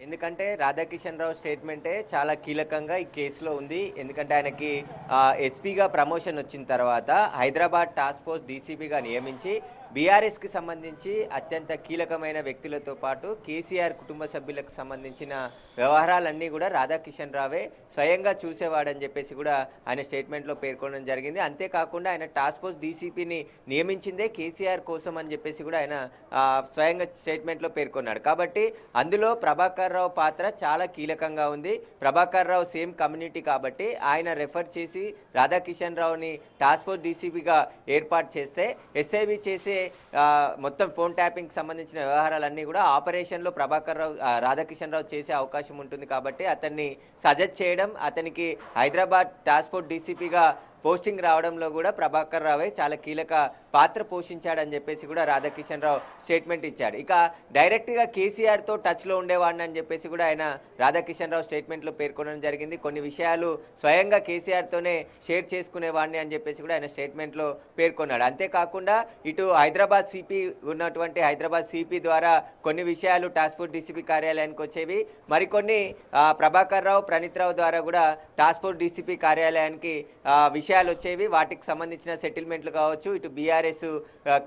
ఎందుకంటే రాధాకిషన్రావు స్టేట్మెంటే చాలా కీలకంగా ఈ కేసులో ఉంది. ఎందుకంటే ఆయనకి ఎస్పీగా ప్రమోషన్ వచ్చిన తర్వాత హైదరాబాద్ టాస్క్ ఫోర్స్ డీసీపీగా నియమించి బీఆర్ఎస్కి సంబంధించి అత్యంత కీలకమైన వ్యక్తులతో పాటు కేసీఆర్ కుటుంబ సభ్యులకు సంబంధించిన వ్యవహారాలన్నీ కూడా రాధాకిషన్రావే స్వయంగా చూసేవాడని చెప్పేసి కూడా ఆయన స్టేట్మెంట్లో పేర్కొనడం జరిగింది. అంతేకాకుండా ఆయన టాస్క్ ఫోర్స్ డీసీపీని నియమించిందే కేసీఆర్ కోసం అని చెప్పేసి కూడా ఆయన స్వయంగా స్టేట్మెంట్లో పేర్కొన్నాడు. కాబట్టి అందులో ప్రభాకర్ రావు పాత్ర చాలా కీలకంగా ఉంది. ప్రభాకర్ రావు సేమ్ కమ్యూనిటీ కాబట్టి ఆయన రెఫర్ చేసి రాధాకిషన్రావుని టాస్క్ ఫోర్స్ డీసీపీగా ఏర్పాటు చేస్తే ఎస్ఐబి చేసే మొత్తం ఫోన్ ట్యాపింగ్కి సంబంధించిన వ్యవహారాలన్నీ కూడా ఆపరేషన్లో రాధాకిషన్రావు చేసే అవకాశం ఉంటుంది. కాబట్టి అతన్ని సజెస్ట్ చేయడం, అతనికి హైదరాబాద్ టాస్క్ ఫోర్స్ డీసీపీగా పోస్టింగ్ రావడంలో కూడా ప్రభాకర్ రావే చాలా కీలక పాత్ర పోషించాడని చెప్పేసి కూడా రాధాకిషన్రావు స్టేట్మెంట్ ఇచ్చాడు. ఇక డైరెక్ట్గా కేసీఆర్తో టచ్లో ఉండేవాడిని అని చెప్పేసి కూడా ఆయన రాధాకిషన్రావు స్టేట్మెంట్లో పేర్కొనడం జరిగింది. కొన్ని విషయాలు స్వయంగా కేసీఆర్తోనే షేర్ చేసుకునేవాడిని అని చెప్పేసి కూడా ఆయన స్టేట్మెంట్లో పేర్కొన్నాడు. అంతేకాకుండా ఇటు హైదరాబాద్ సిపి ఉన్నటువంటి హైదరాబాద్ సిపి ద్వారా కొన్ని విషయాలు టాస్క్ ఫోర్స్ డీసీపీ కార్యాలయానికి వచ్చేవి, మరికొన్ని ప్రభాకర్ రావు, ప్రణీత్ రావు ద్వారా కూడా టాస్క్ ఫోర్స్ డీసీపీ కార్యాలయానికి విషయాలు వచ్చేవి. వాటికి సంబంధించిన సెటిల్మెంట్లు కావచ్చు, ఇటు బీఆర్ఎస్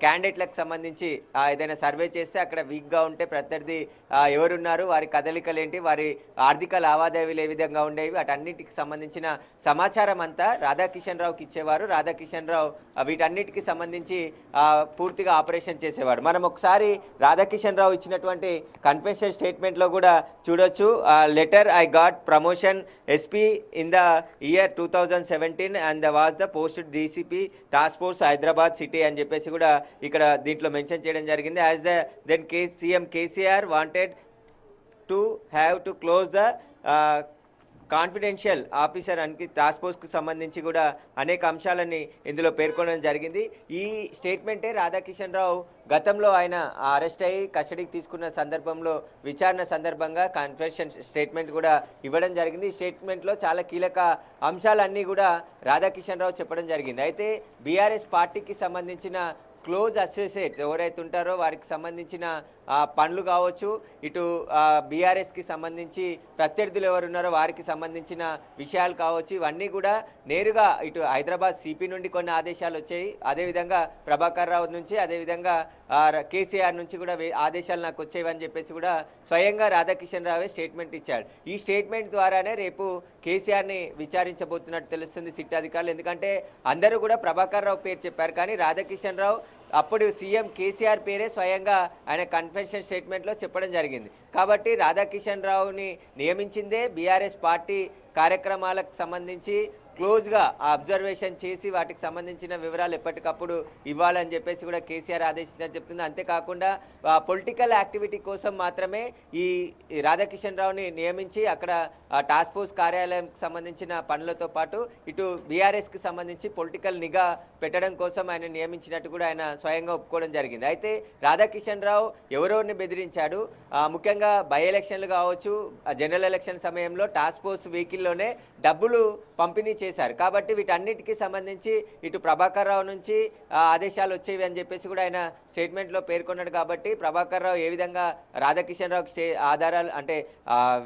క్యాండిడేట్లకు సంబంధించి ఏదైనా సర్వే చేస్తే అక్కడ వీక్గా ఉంటే ప్రత్యర్థి ఎవరున్నారు, వారి కదలికలు ఏంటి, వారి ఆర్థిక లావాదేవీలు ఏ విధంగా ఉండేవి, వాటన్నిటికి సంబంధించిన సమాచారం అంతా రాధాకిషన్రావుకి ఇచ్చేవారు. రాధాకిషన్రావు వీటన్నిటికి సంబంధించి పూర్తిగా ఆపరేషన్ చేసేవాడు. మనం ఒకసారి రాధాకిషన్రావు ఇచ్చినటువంటి కన్ఫెషన్ స్టేట్మెంట్లో కూడా చూడొచ్చు. Letter I got promotion SP in the year 2017 and was the posted DCP task force Hyderabad city అని చెప్పేసి కూడా ఇక్కడ దీంట్లో మెన్షన్ చేయడం జరిగింది. As the then CM KCR wanted to have to close the confidential officer అని టాస్క్ ఫోర్స్కి సంబంధించి కూడా అనేక అంశాలని ఇందులో పేర్కొనడం జరిగింది. ఈ స్టేట్మెంటే రాధాకిషన్రావు గతంలో ఆయన అరెస్ట్ అయ్యి కస్టడీకి తీసుకున్న సందర్భంలో విచారణ సందర్భంగా కన్ఫెషన్ స్టేట్మెంట్ కూడా ఇవ్వడం జరిగింది. ఈ స్టేట్మెంట్లో చాలా కీలక అంశాలన్నీ కూడా రాధాకిషన్రావు చెప్పడం జరిగింది. అయితే బీఆర్ఎస్ పార్టీకి సంబంధించిన క్లోజ్ అసోసియేట్స్ ఎవరైతే ఉంటారో వారికి సంబంధించిన పనులు కావచ్చు, ఇటు బీఆర్ఎస్కి సంబంధించి ప్రత్యర్థులు ఎవరు ఉన్నారో వారికి సంబంధించిన విషయాలు కావచ్చు, ఇవన్నీ కూడా నేరుగా ఇటు హైదరాబాద్ సిపి నుండి కొన్ని ఆదేశాలు వచ్చాయి. అదేవిధంగా ప్రభాకర్ రావు నుంచి, అదేవిధంగా కేసీఆర్ నుంచి కూడా ఆదేశాలు నాకు వచ్చేవని చెప్పేసి కూడా స్వయంగా రాధాకిషన్ రావే స్టేట్మెంట్ ఇచ్చాడు. ఈ స్టేట్మెంట్ ద్వారానే రేపు కేసీఆర్ని విచారించబోతున్నట్టు తెలుస్తుంది సిట్ అధికారులు. ఎందుకంటే అందరూ కూడా ప్రభాకర్ రావు పేరు చెప్పారు, కానీ రాధాకిషన్ రావు అప్పుడు సీఎం కేసీఆర్ పేరే స్వయంగా ఆయన కన్ఫెషన్ స్టేట్మెంట్లో చెప్పడం జరిగింది. కాబట్టి రాధాకిషన్ రావుని నియమించిందే బీఆర్ఎస్ పార్టీ కార్యక్రమాలకు సంబంధించి క్లోజ్గా అబ్జర్వేషన్ చేసి వాటికి సంబంధించిన వివరాలు ఎప్పటికప్పుడు ఇవ్వాలని చెప్పేసి కూడా కేసీఆర్ ఆదేశించని చెప్తుంది. అంతేకాకుండా పొలిటికల్ యాక్టివిటీ కోసం మాత్రమే ఈ రాధాకిషన్ రావుని నియమించి అక్కడ టాస్క్ ఫోర్స్ కార్యాలయంకి సంబంధించిన పనులతో పాటు ఇటు బీఆర్ఎస్కి సంబంధించి పొలిటికల్ నిఘా పెట్టడం కోసం ఆయన నియమించినట్టు కూడా ఆయన స్వయంగా ఒప్పుకోవడం జరిగింది. అయితే రాధాకిషన్ రావు ఎవరెవరిని బెదిరించాడు, ముఖ్యంగా బై ఎలక్షన్లు కావచ్చు, జనరల్ ఎలక్షన్ సమయంలో టాస్క్ ఫోర్స్ వెహికల్లోనే డబ్బులు పంపిణీ చేశారు. కాబట్టి వీటన్నిటికీ సంబంధించి ఇటు ప్రభాకర్ రావు నుంచి ఆదేశాలు వచ్చేవి అని చెప్పేసి కూడా ఆయన స్టేట్మెంట్లో పేర్కొన్నాడు. కాబట్టి ప్రభాకర్ రావు ఏ విధంగా రాధాకిషన్ రావుకి ఆధారాలు అంటే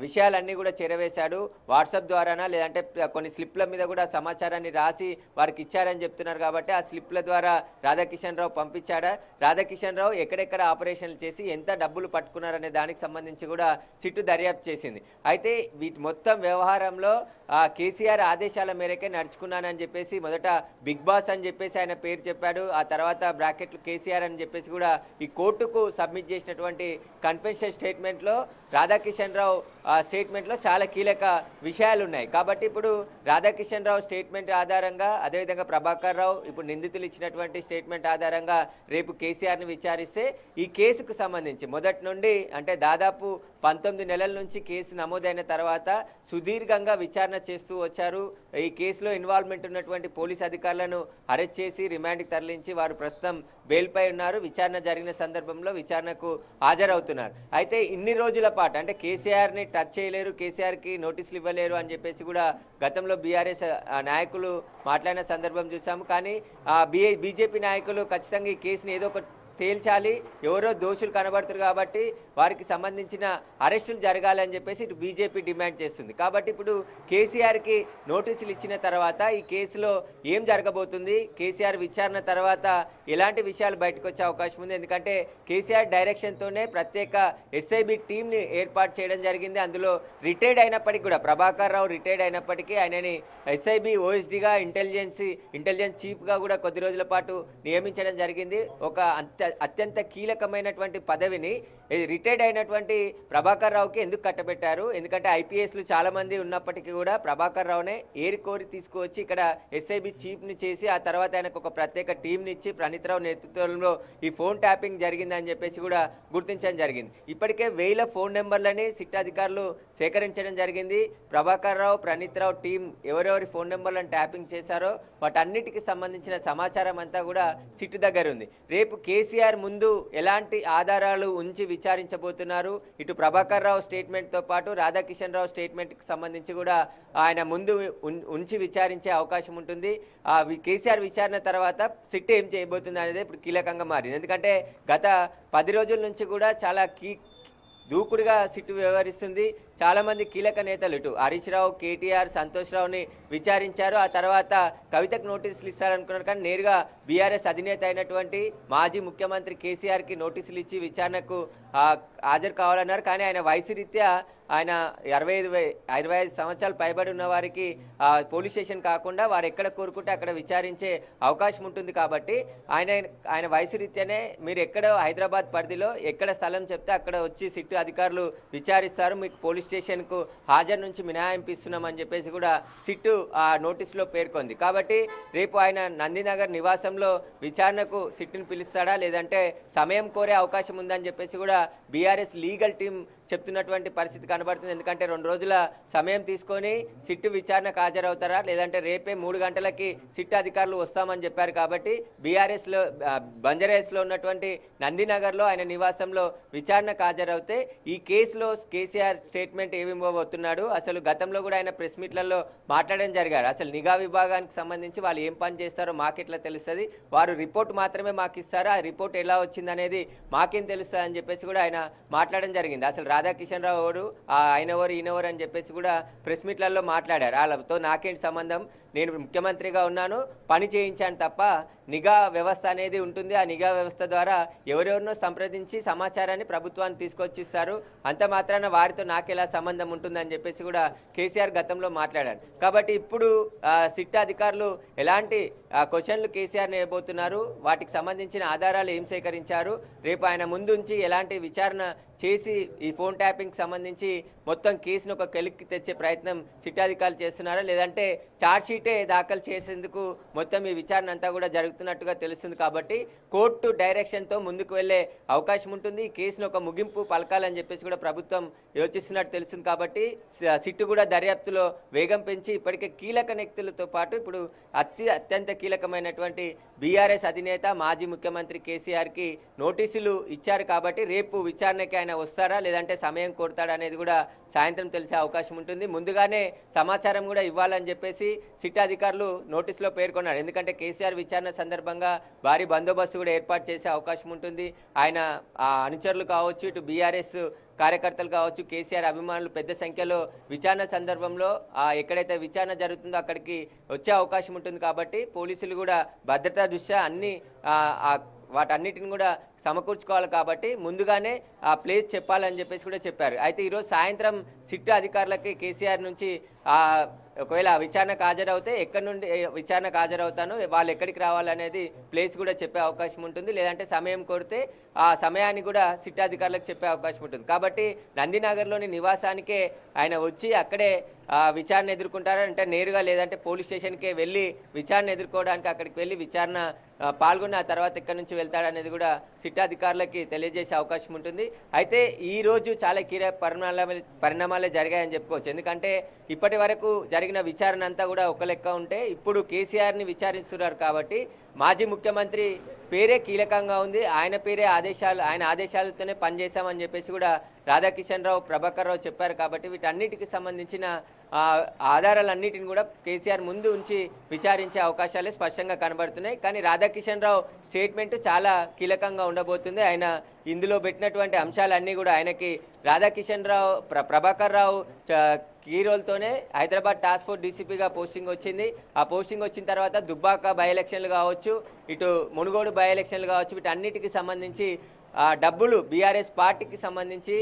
విషయాలన్నీ కూడా చేరవేశాడు, వాట్సాప్ ద్వారానా లేదంటే కొన్ని స్లిప్ల మీద కూడా సమాచారాన్ని రాసి వారికి ఇచ్చారని చెప్తున్నారు. కాబట్టి ఆ స్లిప్ల ద్వారా రాధాకిషన్ రావు పంపించాడా, రాధాకిషన్ రావు ఎక్కడెక్కడ ఆపరేషన్లు చేసి ఎంత డబ్బులు పట్టుకున్నారనే దానికి సంబంధించి కూడా సిట్టు దర్యాప్తు చేసింది. అయితే వీటి మొత్తం వ్యవహారంలో కేసీఆర్ ఆదేశాల మేరకే నడుచుకున్నానని చెప్పేసి మొదట బిగ్ బాస్ అని చెప్పేసి ఆయన పేరు చెప్పాడు. ఆ తర్వాత బ్రాకెట్లు కేసీఆర్ అని చెప్పేసి కూడా ఈ కోర్టుకు సబ్మిట్ చేసినటువంటి కన్ఫెషన్ స్టేట్మెంట్లో రాధాకిషన్ రావు స్టేట్మెంట్లో చాలా కీలక విషయాలు ఉన్నాయి. కాబట్టి ఇప్పుడు రాధాకిషన్ రావు స్టేట్మెంట్ ఆధారంగా, అదేవిధంగా ప్రభాకర్ రావు ఇప్పుడు నిందితులు ఇచ్చినటువంటి స్టేట్మెంట్ ఆధారంగా రేపు కేసీఆర్ని విచారిస్తే ఈ కేసుకు సంబంధించి మొదటి నుండి అంటే దాదాపు 19 నెలల నుంచి కేసు నమోదైన తర్వాత సుదీర్ఘంగా విచారణ చేస్తూ వచ్చారు. ఈ కేసులో ఇన్వాల్వ్మెంట్ ఉన్నటువంటి పోలీస్ అధికారులను అరెస్ట్ చేసి రిమాండ్కి తరలించి వారు ప్రస్తుతం బెయిల్పై ఉన్నారు. విచారణ జరిగిన సందర్భంలో విచారణకు హాజరవుతున్నారు. అయితే ఇన్ని రోజుల పాటు అంటే కేసీఆర్ని టచ్ చేయలేరు, కేసీఆర్కి నోటీసులు ఇవ్వలేరు అని చెప్పేసి కూడా గతంలో బీఆర్ఎస్ నాయకులు మాట్లాడిన సందర్భం చూసాము. కానీ బీజేపీ నాయకులు ఖచ్చితంగా ఈ కేసుని ఏదో ఒక తేల్చాలి, ఎవరో దోషులు కనబడుతారు కాబట్టి వారికి సంబంధించిన అరెస్టులు జరగాలని చెప్పేసి ఇటు బీజేపీ డిమాండ్ చేస్తుంది. కాబట్టి ఇప్పుడు కేసీఆర్కి నోటీసులు ఇచ్చిన తర్వాత ఈ కేసులో ఏం జరగబోతుంది, కేసీఆర్ విచారణ తర్వాత ఎలాంటి విషయాలు బయటకు వచ్చే అవకాశం ఉంది. ఎందుకంటే కేసీఆర్ డైరెక్షన్తోనే ప్రత్యేక ఎస్ఐబి టీంని ఏర్పాటు చేయడం జరిగింది. అందులో రిటైర్డ్ అయినప్పటికీ కూడా ప్రభాకర్ రావు రిటైర్డ్ అయినప్పటికీ ఆయనని ఎస్ఐబి ఓఎస్డీగా ఇంటెలిజెన్స్ చీఫ్గా కూడా కొద్ది రోజుల పాటు నియమించడం జరిగింది. ఒక అత్యంత కీలకమైనటువంటి పదవిని రిటైర్డ్ అయినటువంటి ప్రభాకర్ రావుకి ఎందుకు కట్టబెట్టారు? ఎందుకంటే ఐపీఎస్లు చాలామంది ఉన్నప్పటికీ కూడా ప్రభాకర్ రావునే ఏరికోరి తీసుకువచ్చి ఇక్కడ ఎస్ఐబి చీఫ్ని చేసి ఆ తర్వాత ఆయనకు ఒక ప్రత్యేక టీంని ఇచ్చి ప్రణీత్ రావు నేతృత్వంలో ఈ ఫోన్ ట్యాపింగ్ జరిగిందని చెప్పేసి కూడా గుర్తించడం జరిగింది. ఇప్పటికే 1000 ఫోన్ నెంబర్లని సిట్ అధికారులు సేకరించడం జరిగింది. ప్రభాకర్ రావు, ప్రణీత్ రావు టీం ఎవరెవరి ఫోన్ నెంబర్లను ట్యాపింగ్ చేశారో వాటన్నిటికి సంబంధించిన సమాచారం అంతా కూడా సిట్ దగ్గర ఉంది. రేపు కేసీఆర్ ముందు ఎలాంటి ఆధారాలు ఉంచి విచారించబోతున్నారు, ఇటు ప్రభాకర్ రావు స్టేట్మెంట్తో పాటు రాధాకిషన్ రావు స్టేట్మెంట్కి సంబంధించి కూడా ఆయన ముందు ఉంచి విచారించే అవకాశం ఉంటుంది. కేసీఆర్ విచారణ తర్వాత సిట్ ఏం చేయబోతుంది అనేది ఇప్పుడు కీలకంగా మారింది. ఎందుకంటే గత 10 రోజుల నుంచి కూడా చాలా దూకుడుగా సిట్టు వ్యవహరిస్తుంది. చాలామంది కీలక నేతలు ఇటు హరీష్ రావు, కేటీఆర్, సంతోష్ రావుని విచారించారు. ఆ తర్వాత కవితకు నోటీసులు ఇస్తారనుకున్నారు, కానీ నేరుగా బీఆర్ఎస్ అధినేత అయినటువంటి మాజీ ముఖ్యమంత్రి కేసీఆర్కి నోటీసులు ఇచ్చి విచారణకు హాజరు కావాలన్నారు. కానీ ఆయన వయసు రీత్యా ఆయన 25 సంవత్సరాలు పైబడి ఉన్న వారికి పోలీస్ స్టేషన్ కాకుండా వారు ఎక్కడ కోరుకుంటే అక్కడ విచారించే అవకాశం ఉంటుంది. కాబట్టి ఆయన వయసు రీత్యానే మీరు ఎక్కడ హైదరాబాద్ పరిధిలో ఎక్కడ స్థలం చెప్తే అక్కడ వచ్చి సిట్టు అధికారులు విచారిస్తారు, మీకు పోలీస్ స్టేషన్కు హాజరు నుంచి మినహాయింపు ఇస్తున్నామని చెప్పేసి కూడా సిట్టు ఆ నోటీసులో పేర్కొంది. కాబట్టి రేపు ఆయన నందినగర్ నివాసంలో విచారణకు సిట్టును పిలుస్తాడా లేదంటే సమయం కోరే అవకాశం ఉందని చెప్పేసి కూడా బీఆర్ఎస్ లీగల్ టీం చెప్తున్నటువంటి పరిస్థితి కనబడుతుంది. ఎందుకంటే 2 రోజుల సమయం తీసుకొని సిట్ విచారణకు హాజరవుతారా, లేదంటే రేపే 3 గంటలకి సిట్ అధికారులు వస్తామని చెప్పారు. కాబట్టి బీఆర్ఎస్లో బంజారాహిల్స్లో ఉన్నటువంటి నందినగర్లో ఆయన నివాసంలో విచారణకు హాజరవుతే ఈ కేసులో కేసీఆర్ స్టేట్మెంట్ ఏమి ఇవ్వబోతున్నాడు, అసలు గతంలో కూడా ఆయన ప్రెస్ మీట్లలో మాట్లాడడం జరిగారు. అసలు నిఘా విభాగానికి సంబంధించి వాళ్ళు ఏం పని చేస్తారో మాకెట్లా తెలుస్తుంది, వారు రిపోర్ట్ మాత్రమే మాకు ఇస్తారా, ఆ రిపోర్ట్ ఎలా వచ్చింది అనేది మాకేం తెలుస్తుంది అని చెప్పేసి కూడా ఆయన మాట్లాడడం జరిగింది. అసలు రాధాకిషన్ రావు ఎవరు, ఆయనెవరు ఈయనెవరు అని చెప్పేసి కూడా ప్రెస్ మీట్లలో మాట్లాడారు. వాళ్ళతో నాకేంటి సంబంధం, నేను ముఖ్యమంత్రిగా ఉన్నాను, పని చేయించాను తప్ప నిఘా వ్యవస్థ అనేది ఉంటుంది, ఆ నిఘా వ్యవస్థ ద్వారా ఎవరెవరినో సంప్రదించి సమాచారాన్ని ప్రభుత్వాన్ని తీసుకొచ్చిస్తారు, అంత మాత్రాన వారితో నాకెలా సంబంధం ఉంటుందని చెప్పేసి కూడా కేసీఆర్ గతంలో మాట్లాడారు. కాబట్టి ఇప్పుడు సిట్ అధికారులు ఎలాంటి క్వశ్చన్లు కేసీఆర్ వేయబోతున్నారు, వాటికి సంబంధించిన ఆధారాలు ఏం సేకరించారు, రేపు ఆయన ముందుంచి ఎలాంటి విచారణ చేసి ఈ ఫోన్ ట్యాపింగ్కి సంబంధించి మొత్తం కేసును ఒక కెలిక్కి తెచ్చే ప్రయత్నం సిట్ అధికారులు చేస్తున్నారా, లేదంటే ఛార్జ్షీటే దాఖలు చేసేందుకు మొత్తం ఈ విచారణ అంతా కూడా జరుగుతున్నట్టుగా తెలుస్తుంది. కాబట్టి కోర్టు డైరెక్షన్తో ముందుకు వెళ్ళే అవకాశం ఉంటుంది. ఈ కేసును ఒక ముగింపు పలకాలని చెప్పేసి కూడా ప్రభుత్వం యోచిస్తున్నట్టు తెలుస్తుంది. కాబట్టి సిట్ కూడా దర్యాప్తులో వేగం పెంచి ఇప్పటికే కీలక వ్యక్తులతో పాటు ఇప్పుడు అత్యంత కీలకమైనటువంటి బీఆర్ఎస్ అధినేత మాజీ ముఖ్యమంత్రి కేసీఆర్కి నోటీసులు ఇచ్చారు. కాబట్టి రేపు విచారణకి ఆయన వస్తారా, లేదంటే సమయం కోరుతాడా అనేది కూడా సాయంత్రం తెలిసే అవకాశం ఉంటుంది. ముందుగానే సమాచారం కూడా ఇవ్వాలని చెప్పేసి సిట్ అధికారులు నోటీసులో పేర్కొన్నారు. ఎందుకంటే కేసీఆర్ విచారణ సందర్భంగా భారీ బందోబస్తు కూడా ఏర్పాటు చేసే అవకాశం ఉంటుంది. ఆయన అనుచరులు కావచ్చు, ఇటు బీఆర్ఎస్ కార్యకర్తలు కావచ్చు, కేసీఆర్ అభిమానులు పెద్ద సంఖ్యలో విచారణ సందర్భంలో ఎక్కడైతే విచారణ జరుగుతుందో అక్కడికి వచ్చే అవకాశం ఉంటుంది. కాబట్టి పోలీసులు కూడా భద్రతా దృష్ట్యా అన్ని వాటన్నిటిని కూడా సమకూర్చుకోవాలి. కాబట్టి ముందుగానే ఆ ప్లేస్ చెప్పాలని చెప్పేసి కూడా చెప్పారు. అయితే ఈరోజు సాయంత్రం సిట్ అధికారులకి కేసీఆర్ నుంచి ఒకవేళ విచారణకు హాజరవుతే ఎక్కడి నుండి విచారణకు హాజరవుతాను, వాళ్ళు ఎక్కడికి రావాలనేది ప్లేస్ కూడా చెప్పే అవకాశం ఉంటుంది. లేదంటే సమయం కోరితే ఆ సమయాన్ని కూడా సిట్ అధికారులకు చెప్పే అవకాశం ఉంటుంది. కాబట్టి నందినగర్లోని నివాసానికే ఆయన వచ్చి అక్కడే విచారణ ఎదుర్కొంటారంటే నేరుగా, లేదంటే పోలీస్ స్టేషన్కే వెళ్ళి విచారణ ఎదుర్కోవడానికి అక్కడికి వెళ్ళి విచారణ పాల్గొన్న ఆ తర్వాత ఎక్కడి నుంచి వెళ్తాడనేది కూడా సిట్ అధికారులకి తెలియజేసే అవకాశం ఉంటుంది. అయితే ఈరోజు చాలా కీలక పరిణామాలే జరిగాయని చెప్పుకోవచ్చు. ఎందుకంటే ఇప్పటి వరకు జరిగిన విచారణ అంతా కూడా ఒక లెక్క ఉంటే ఇప్పుడు కేసీఆర్ని విచారిస్తున్నారు. కాబట్టి మాజీ ముఖ్యమంత్రి పేరే కీలకంగా ఉంది, ఆయన పేరే ఆయన ఆదేశాలతోనే పనిచేశామని చెప్పేసి కూడా రాధాకిషన్ రావు, ప్రభాకర్ రావు చెప్పారు. కాబట్టి వీటన్నిటికి సంబంధించిన ఆధారాలన్నిటిని కూడా కేసీఆర్ ముందు ఉంచి విచారించే అవకాశాలే స్పష్టంగా కనబడుతున్నాయి. కానీ రాధాకిషన్ రావు స్టేట్మెంట్ చాలా కీలకంగా ఉండబోతుంది. ఆయన ఇందులో పెట్టినటువంటి అంశాలన్నీ కూడా ఆయనకి రాధాకిషన్ రావు, ప్రభాకర్ రావు కీ రోల్తోనే హైదరాబాద్ టాస్క్ ఫోర్స్ డీసీపీగా పోస్టింగ్ వచ్చింది. ఆ పోస్టింగ్ వచ్చిన తర్వాత దుబ్బాక బై ఎలక్షన్లు కావచ్చు, ఇటు మునుగోడు బై ఎలక్షన్లు కావచ్చు, వీటన్నిటికి సంబంధించి డబ్బులు బీఆర్ఎస్ పార్టీకి సంబంధించి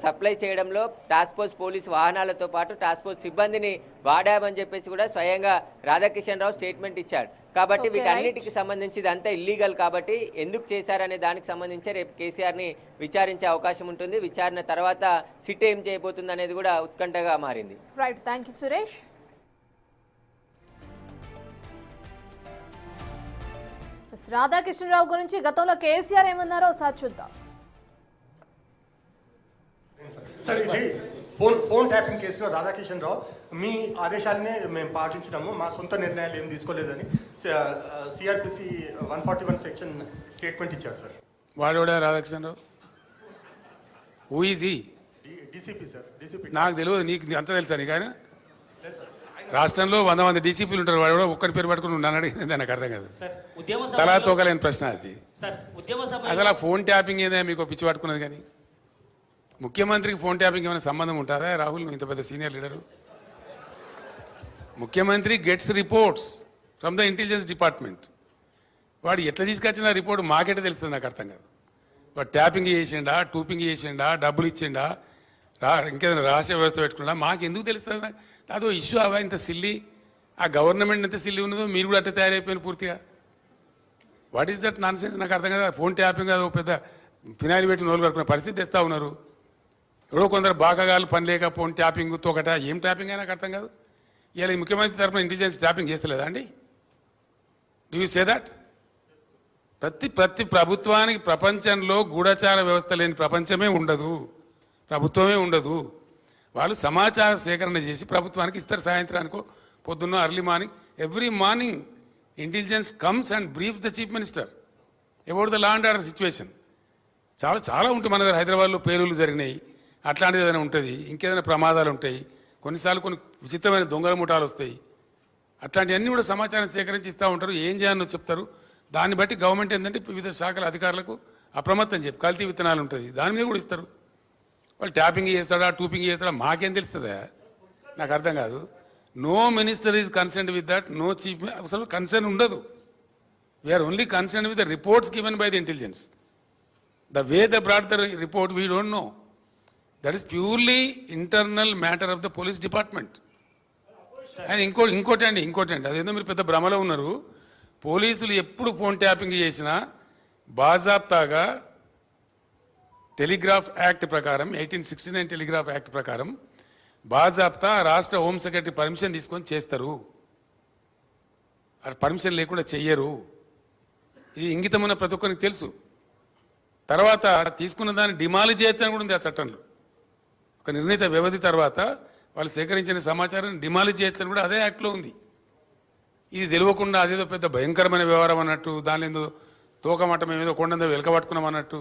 సప్లై చేయడంలో టాస్క్ ఫోర్స్ పోలీసు వాహనాలతో పాటు టాస్క్ ఫోర్స్ సిబ్బందిని వాడామని చెప్పేసి కూడా స్వయంగా రాధాకిషన్ రావు స్టేట్మెంట్ ఇచ్చాడు. కాబట్టి వీటన్నిటికి సంబంధించి ఇదంతా ఇల్లీగల్. కాబట్టి ఎందుకు చేశారనే దానికి సంబంధించి రేపు కేసీఆర్ని విచారించే అవకాశం ఉంటుంది. విచారణ తర్వాత సిట్ ఏం చేయబోతుంది అనేది కూడా ఉత్కంఠగా మారింది. Right, thank you Suresh. Radhakishan Rao గురించి గతంలో కేసీఆర్ ఏమన్నారో ఒకసారి చూద్దాం. సార్, ఇది ఫోన్ ట్యాపింగ్ కేసులో రాధాకిషన్ రావు మీ ఆదేశాలనే మేము పాటించినాము, మా సొంత నిర్ణయాలు ఏం తీసుకోలేదని సిఆర్పిసి 141 సెక్షన్ స్టేట్మెంట్ ఇచ్చారు సార్. వాడోడా Radhakishan Rao? Who is he? DCP sir. DCP నాకు తెలియదు, నీకు అంత తెలుసా? నీకు ఆయన రాష్ట్రంలో 100 డీసీపీలు ఉంటారు, వాడు కూడా ఒక్కరి పేరు పట్టుకుని ఉన్నాను అడిగింది నాకు అర్థం కాదు. తలా తోకలేని ప్రశ్న అది. అసలు ఆ ఫోన్ ట్యాపింగ్ ఏదైనా మీకు పిచ్చి పట్టుకున్నది. కానీ ముఖ్యమంత్రికి ఫోన్ ట్యాపింగ్ ఏమైనా సంబంధం ఉంటారా? రాహుల్, నువ్వు ఇంత పెద్ద సీనియర్ లీడరు. ముఖ్యమంత్రి gets reports from the intelligence department. వాడు ఎట్లా తీసుకొచ్చిన రిపోర్ట్ మాకెట్లా తెలుస్తుంది నాకు అర్థం కాదు. వాడు ట్యాపింగ్ చేసిండా, టూపింగ్ చేసిండా, డబ్బులు ఇచ్చిండా, ఇంకేదైనా రహస్య వ్యవస్థ పెట్టుకున్నా మాకు ఎందుకు తెలుస్తుంది? అదో ఇష్యూ అవా ఇంత సిల్లీ? ఆ గవర్నమెంట్ ఎంత సిల్లీ ఉన్నదో మీరు కూడా అట్లా తయారైపోయిన పూర్తిగా. What is that non sense? నాకు అర్థం కదా. ఫోన్ ట్యాపింగ్ అది పెద్ద ఫినాయిల్ పెట్టి నోలు కట్టుకునే పరిస్థితి తెస్తూ ఉన్నారు. ఎవడో కొందరు బాగాగాలు పని లేక ఫోన్ ట్యాపింగ్ తోకట ఏం ట్యాపింగ్ అయినా నాకు అర్థం కాదు. ఇలా ముఖ్యమంత్రి తరఫున ఇంటెలిజెన్స్ ట్యాపింగ్ చేస్తలేదా అండి? Do you say that? ప్రతి ప్రభుత్వానికి ప్రపంచంలో గూఢచార వ్యవస్థ లేని ప్రపంచమే ఉండదు. ప్రభుత్వమే ఉండదు. వాళ్ళు సమాచార సేకరణ చేసి ప్రభుత్వానికి ఇస్తారు. సాయంత్రానికో పొద్దున్న early morning, every morning intelligence comes and brief the chief minister about the law and order situation. చాలా చాలా ఉంటాయి మన దగ్గర. హైదరాబాద్లో పేలుళ్ళు జరిగినాయి, అట్లాంటిది ఏదైనా ఉంటుంది, ఇంకేదైనా ప్రమాదాలు ఉంటాయి, కొన్నిసార్లు కొన్ని విచిత్రమైన దొంగల ముఠాలు వస్తాయి. అట్లాంటివన్నీ కూడా సమాచారం సేకరించి ఇస్తూ ఉంటారు. ఏం చేయాలో చెప్తారు. దాన్ని బట్టి గవర్నమెంట్ ఏంటంటే వివిధ శాఖల అధికారులకు అప్రమత్తం చెప్పి కల్తీ విత్తనాలు ఉంటుంది, దాని మీద కూడా ఇస్తారు. వాళ్ళు ట్యాపింగ్ చేస్తాడా, టూపింగ్ చేస్తాడా మాకేం తెలుస్తుందా? నాకు అర్థం కాదు. No minister is concerned with that, no chief, అసలు కన్సర్న్ ఉండదు. We are only concerned with the reports given by the intelligence. The way they brought the report, we don't know. That is purely internal matter of the police department. And ఇంకోటి అండి, అదేందో మీరు పెద్ద భ్రమలో ఉన్నారు. పోలీసులు ఎప్పుడు ఫోన్ ట్యాపింగ్ చేసినా బాజాప్తాగా టెలిగ్రాఫ్ యాక్ట్ ప్రకారం, 1869 టెలిగ్రాఫ్ యాక్ట్ ప్రకారం బాజాప్తా రాష్ట్ర హోమ్ సెక్రటరీ పర్మిషన్ తీసుకొని చేస్తారు. పర్మిషన్ లేకుండా చెయ్యరు. ఇది ఇంగితమైన ప్రతి ఒక్కరికి తెలుసు. తర్వాత తీసుకున్న దాన్ని డిమాలిజ్ చేయొచ్చని కూడా ఉంది ఆ చట్టంలో. ఒక నిర్ణీత వ్యవధి తర్వాత వాళ్ళు సేకరించిన సమాచారాన్ని డిమాలిజ్ చేయొచ్చని కూడా అదే యాక్ట్లో ఉంది. ఇది తెలియకుండా అదేదో పెద్ద భయంకరమైన వ్యవహారం అన్నట్టు, దాని ఏదో తోకమట్టం ఏదో కొండందో వెలకబట్టుకున్నాం అన్నట్టు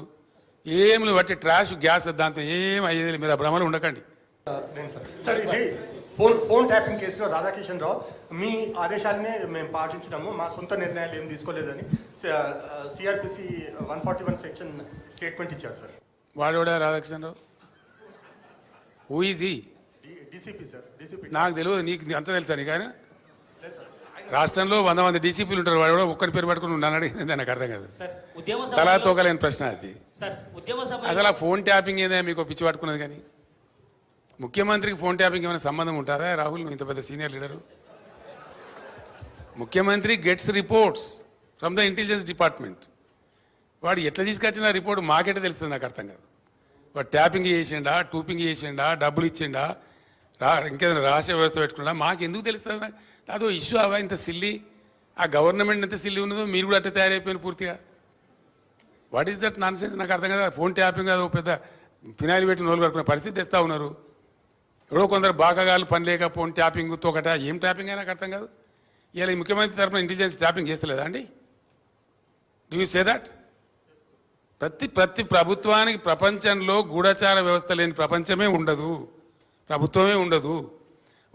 ఏమి బట్టి ట్రాష్ గ్యాస్ దాంతో ఏం అయ్యేది. మీరు ఆ భ్రమలు ఉండకండి. సార్ ఇది ఫోన్ ట్యాపింగ్ కేసులో రాధాకిషన్ రావు మీ ఆదేశాలనే మేము పాటించినాము, మా సొంత నిర్ణయాలు ఏం తీసుకోలేదని సిఆర్పిసి 141 సెక్షన్ స్టేట్మెంట్ ఇచ్చారు సార్. వాడేవాడా Radhakrishna Rao? Who is he? DCP sir, DCP. నాకు తెలియదు, నీకు అంత తెలుసా? నీకు ఆయన రాష్ట్రంలో 100 మంది డీసీపీలు ఉంటారు, వాడు కూడా ఒక్కరి పేరు పట్టుకుని ఉన్నాను అడిగింది. నాకు అర్థం కాదు. తలా తోకలేని ప్రశ్న అది. అసలు ఆ ఫోన్ ట్యాపింగ్ ఏదో మీకు పిచ్చి పట్టుకున్నది. కానీ ముఖ్యమంత్రికి ఫోన్ ట్యాపింగ్ ఏమైనా సంబంధం ఉంటారా? రాహుల్, నువ్వు ఇంత పెద్ద సీనియర్ లీడరు. ముఖ్యమంత్రి gets reports from the intelligence department. వాడు ఎట్లా తీసుకొచ్చిన రిపోర్ట్ మాకెట్లా తెలుస్తుంది? నాకు అర్థం కాదు. వాడు ట్యాపింగ్ చేసిండా, టూపింగ్ చేసిండా, డబ్బులు ఇచ్చిండా, ఇంకేదైనా రహస్య వ్యవస్థ పెట్టుకున్నా మాకు ఎందుకు తెలుస్తుంది? అదో ఇష్యూ అవా ఇంత సిల్లీ? ఆ గవర్నమెంట్ ఎంత సిల్లీ ఉన్నదో మీరు కూడా అట్లా తయారైపోయిన పూర్తిగా. What is that non sense? నాకు అర్థం కదా. ఫోన్ ట్యాపింగ్ అదో పెద్ద ఫినాయిల్ పెట్టి నోలు కట్టుకునే పరిస్థితి తెస్తూ ఉన్నారు. ఎవడో కొందరు బాగాగాలు పని లేక ఫోన్ ట్యాపింగ్ తోకట ఏం ట్యాపింగ్ అయినా నాకు అర్థం కాదు. ఇలా ఈ ముఖ్యమంత్రి తరఫున ఇంటెలిజెన్స్ ట్యాపింగ్ చేస్తలేదా అండి? Do you say that? ప్రతి ప్రభుత్వానికి ప్రపంచంలో గూఢచార వ్యవస్థ లేని ప్రపంచమే ఉండదు, ప్రభుత్వమే ఉండదు.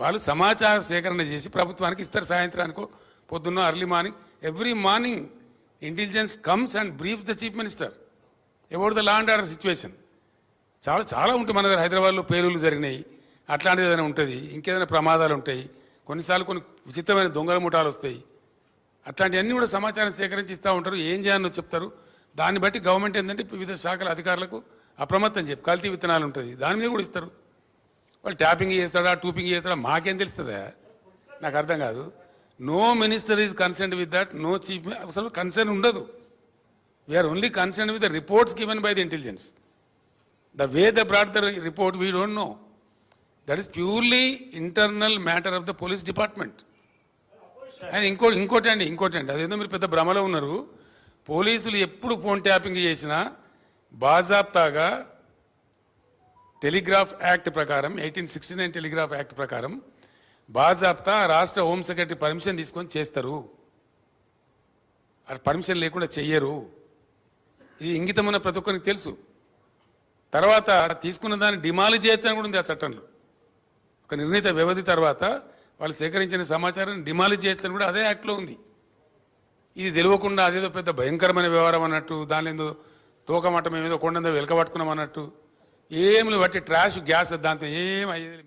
వాళ్ళు సమాచార సేకరణ చేసి ప్రభుత్వానికి ఇస్తారు. సాయంత్రానికో పొద్దున్న early morning, every morning intelligence comes and brief the chief minister about the law and order situation. చాలా చాలా ఉంటాయి మన దగ్గర. హైదరాబాద్లో పేలుళ్ళు జరిగినాయి, అట్లాంటిది ఏదైనా ఉంటుంది, ఇంకేదైనా ప్రమాదాలు ఉంటాయి, కొన్నిసార్లు కొన్ని విచిత్రమైన దొంగల ముఠాలు వస్తాయి. అట్లాంటివన్నీ కూడా సమాచారం సేకరించి ఇస్తూ ఉంటారు. ఏం చేయాలో చెప్తారు. దాన్ని బట్టి గవర్నమెంట్ ఏంటంటే వివిధ శాఖల అధికారులకు అప్రమత్తం చెప్పి కల్తీ విత్తనాలు ఉంటుంది, దాని మీద కూడా ఇస్తారు. వాళ్ళు ట్యాపింగ్ చేస్తాడా, టూపింగ్ చేస్తాడా మాకేం తెలుస్తుందా? నాకు అర్థం కాదు. No minister is concerned with that, no chief, అసలు కన్సర్న్ ఉండదు. We are only concerned with the reports given by the intelligence. The way they brought the report, we don't know. That is purely internal matter of the police department. And ఇంకోటి అండి, అదేందో మీరు పెద్ద భ్రమలో ఉన్నారు. పోలీసులు ఎప్పుడు ఫోన్ ట్యాపింగ్ చేసినా బాజాప్తాగా టెలిగ్రాఫ్ యాక్ట్ ప్రకారం, 1869 టెలిగ్రాఫ్ యాక్ట్ ప్రకారం బాజాప్తా రాష్ట్ర హోమ్ సెక్రటరీ పర్మిషన్ తీసుకొని చేస్తారు. పర్మిషన్ లేకుండా చెయ్యరు. ఇది ఇంగితమైన ప్రతి ఒక్కరికి తెలుసు. తర్వాత తీసుకున్న దాన్ని డిమాలిజ్ చేయొచ్చని కూడా ఉంది ఆ చట్టంలో. ఒక నిర్ణీత వ్యవధి తర్వాత వాళ్ళు సేకరించిన సమాచారాన్ని డిమాలిజ్ చేయొచ్చని కూడా అదే యాక్ట్లో ఉంది. ఇది తెలియకుండా అదేదో పెద్ద భయంకరమైన వ్యవహారం అన్నట్టు, దాని ఏదో తోకమట్టం ఏదో కొండందో వెలకబట్టుకున్నాం అన్నట్టు ఏమి బట్టి ట్రాష్ గ్యాస్ దాంతో ఏం అయ్యేది.